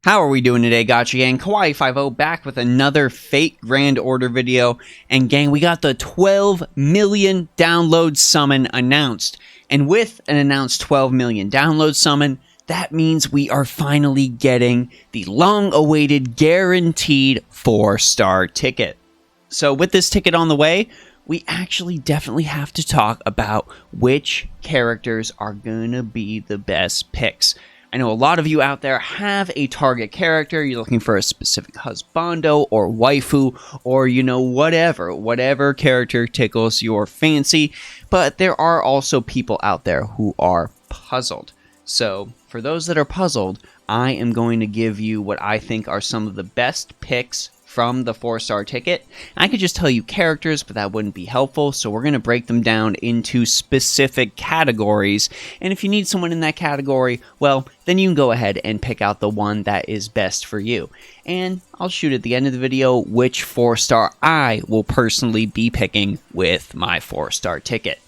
How are we doing today, Gacha Gang? Kawaii50 back with another Fate Grand Order video. And gang, we got the 12 million download summon announced. And with an announced 12 million download summon, that means we are finally getting the long-awaited guaranteed 4-star ticket. So with this ticket on the way, we actually definitely have to talk about which characters are gonna be the best picks. I know a lot of you out there have a target character. You're looking for a specific husbando or waifu or, whatever character tickles your fancy. But there are also people out there who are puzzled. So for those that are puzzled, I am going to give you what I think are some of the best picks from the 4-star ticket. I could just tell you characters, but that wouldn't be helpful, so we're going to break them down into specific categories, and if you need someone in that category, well, then you can go ahead and pick out the one that is best for you. And I'll shoot at the end of the video which 4-star I will personally be picking with my 4-star ticket.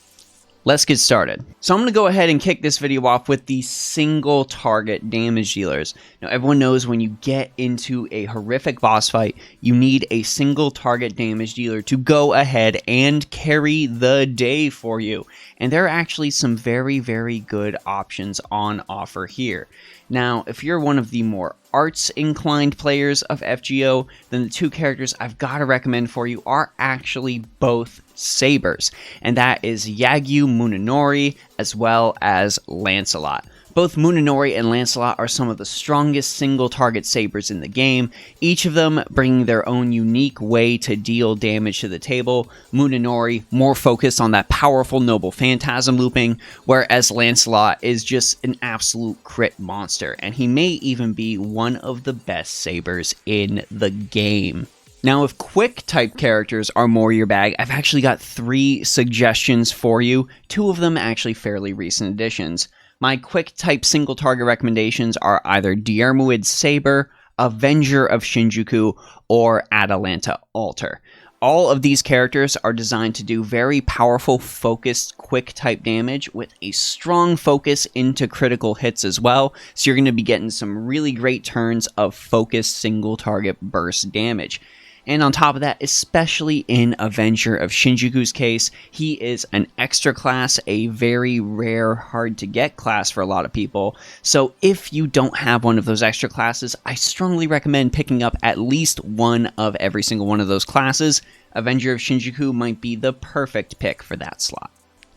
Let's get started. So I'm going to go ahead and kick this video off with the single target damage dealers. Now everyone knows when you get into a horrific boss fight, you need a single target damage dealer to go ahead and carry the day for you. And there are actually some very, very good options on offer here. Now, if you're one of the more arts-inclined players of FGO, then the two characters I've got to recommend for you are actually both sabers, and that is Yagyu Munenori as well as Lancelot. Both Munenori and Lancelot are some of the strongest single-target sabers in the game, each of them bringing their own unique way to deal damage to the table. Munenori more focused on that powerful noble phantasm looping, whereas Lancelot is just an absolute crit monster, and he may even be one of the best sabers in the game. Now, if quick-type characters are more your bag, I've actually got 3 suggestions for you, 2 of them actually fairly recent additions. My quick-type single-target recommendations are either Diarmuid Saber, Avenger of Shinjuku, or Atalanta Altar. All of these characters are designed to do very powerful, focused, quick-type damage with a strong focus into critical hits as well, so you're going to be getting some really great turns of focused single-target burst damage. And on top of that, especially in Avenger of Shinjuku's case, he is an extra class, a very rare, hard-to-get class for a lot of people. So if you don't have one of those extra classes, I strongly recommend picking up at least one of every single one of those classes. Avenger of Shinjuku might be the perfect pick for that slot.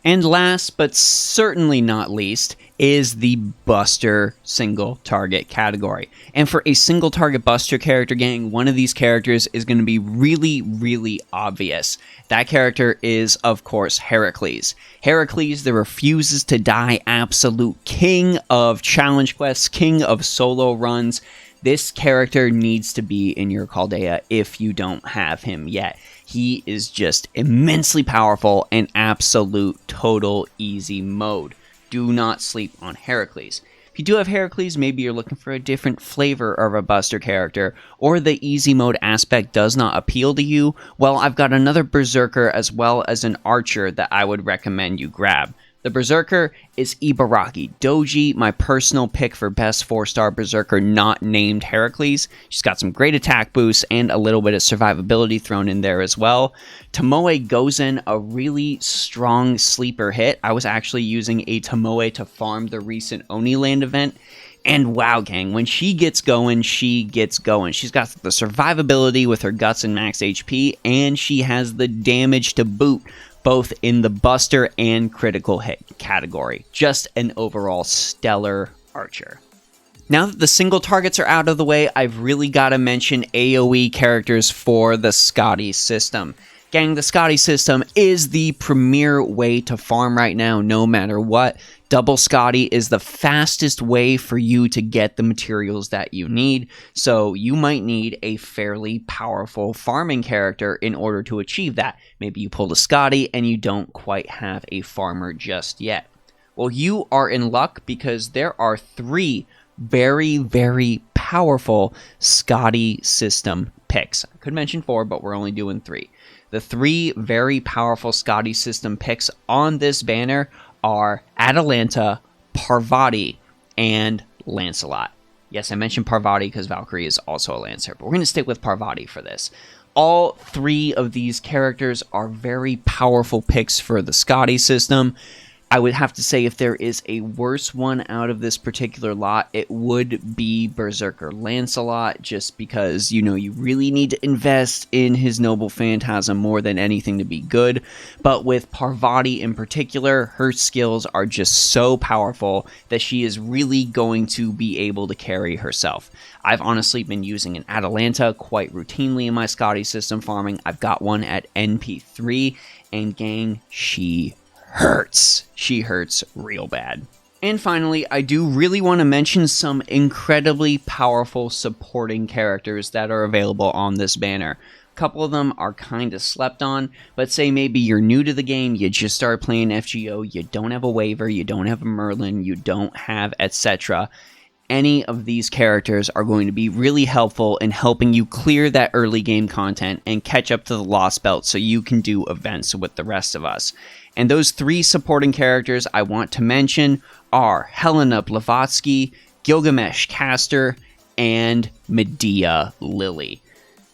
And last, but certainly not least, is the Buster single target category. And for a single target Buster character, gang, one of these characters is going to be really, really obvious. That character is, of course, Heracles. Heracles, the refuses to die absolute king of challenge quests, king of solo runs. This character needs to be in your Chaldea if you don't have him yet. He is just immensely powerful and absolute total easy mode. Do not sleep on Heracles. If you do have Heracles, maybe you're looking for a different flavor of a Buster character, or the easy mode aspect does not appeal to you, well, I've got another Berserker as well as an Archer that I would recommend you grab. The Berserker is Ibaraki Doji, my personal pick for best 4-star Berserker not named Heracles. She's got some great attack boosts and a little bit of survivability thrown in there as well. Tomoe Gozen, a really strong sleeper hit. I was actually using a Tomoe to farm the recent Oniland event. And wow, gang, when she gets going, she gets going. She's got the survivability with her guts and max HP, and she has the damage to boot, both in the Buster and critical hit category. Just an overall stellar archer. Now that the single targets are out of the way, I've really got to mention AoE characters for the Scotty system. Gang, the Scotty system is the premier way to farm right now, no matter what. Double Scotty is the fastest way for you to get the materials that you need, so you might need a fairly powerful farming character in order to achieve that. Maybe you pulled a Scotty and you don't quite have a farmer just yet. Well, you are in luck because there are 3 very, very powerful Scotty system picks. I could mention 4, but we're only doing 3. The 3 very powerful Scotty system picks on this banner are Atalanta, Parvati, and Lancelot. Yes, I mentioned Parvati because Valkyrie is also a Lancer, but we're going to stick with Parvati for this. All three of these characters are very powerful picks for the Scotty system. I would have to say if there is a worse one out of this particular lot, it would be Berserker Lancelot, just because, you know, you really need to invest in his Noble Phantasm more than anything to be good. But with Parvati in particular, her skills are just so powerful that she is really going to be able to carry herself. I've honestly been using an Atalanta quite routinely in my Scotty system farming. I've got one at NP3, and gang, she hurts. She hurts real bad. And finally, I do really want to mention some incredibly powerful supporting characters that are available on this banner. A couple of them are kind of slept on, but say maybe you're new to the game, you just started playing FGO, you don't have a waiver, you don't have a Merlin, you don't have etc. Any of these characters are going to be really helpful in helping you clear that early game content and catch up to the Lost Belt so you can do events with the rest of us. And those three supporting characters I want to mention are Helena Blavatsky, Gilgamesh Caster, and Medea Lily.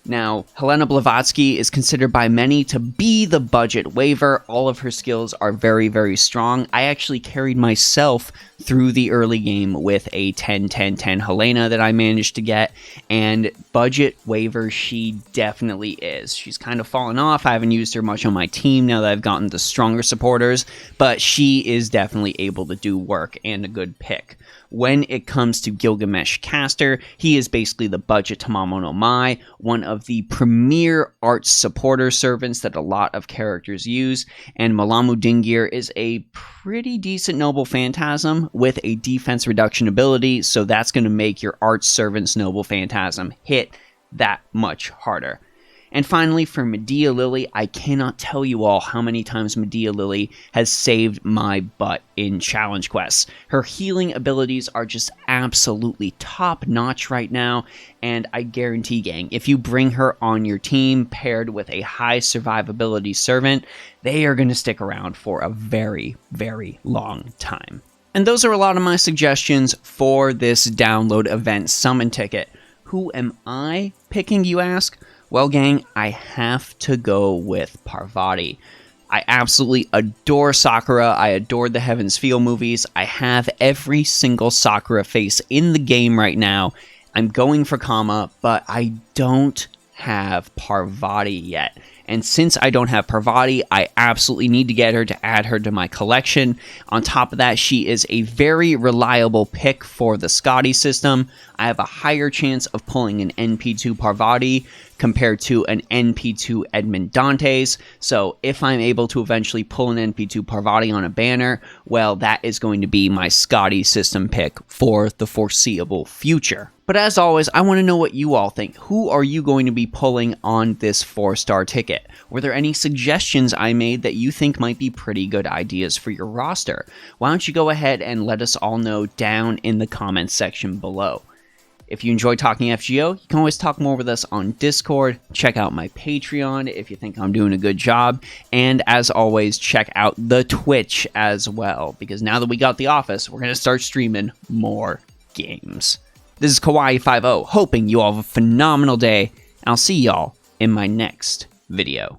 Now, Helena Blavatsky is considered by many to be the budget waiver. All of her skills are very, very strong. I actually carried myself through the early game with a 10-10-10 Helena that I managed to get, and budget waiver she definitely is. She's kind of fallen off. I haven't used her much on my team now that I've gotten the stronger supporters, but she is definitely able to do work and a good pick. When it comes to Gilgamesh Caster, he is basically the budget Tamamo no Mai, one of the premier arts supporter servants that a lot of characters use, and Malamu Dingir is a pretty decent Noble Phantasm with a defense reduction ability, so that's going to make your arts servant's Noble Phantasm hit that much harder. And finally, for Medea Lily, I cannot tell you all how many times Medea Lily has saved my butt in challenge quests. Her healing abilities are just absolutely top-notch right now, and I guarantee, gang, if you bring her on your team paired with a high survivability servant, they are going to stick around for a very, very long time. And those are a lot of my suggestions for this download event summon ticket. Who am I picking, you ask? Well, gang, I have to go with Parvati. I absolutely adore Sakura. I adored the Heaven's Feel movies. I have every single Sakura face in the game right now. I'm going for Kama, but I don't have Parvati yet. And since I don't have Parvati, I absolutely need to get her to add her to my collection. On top of that, she is a very reliable pick for the Scotty system. I have a higher chance of pulling an NP2 Parvati compared to an NP2 Edmund Dantes. So if I'm able to eventually pull an NP2 Parvati on a banner, well, that is going to be my Scotty system pick for the foreseeable future. But as always, I want to know what you all think. Who are you going to be pulling on this 4-star ticket? Were there any suggestions I made that you think might be pretty good ideas for your roster? Why don't you go ahead and let us all know down in the comments section below. If you enjoy talking FGO, you can always talk more with us on Discord. Check out my Patreon if you think I'm doing a good job. And as always, check out the Twitch as well, because now that we got the office, we're going to start streaming more games. This is Kawaii50, hoping you all have a phenomenal day, and I'll see y'all in my next video.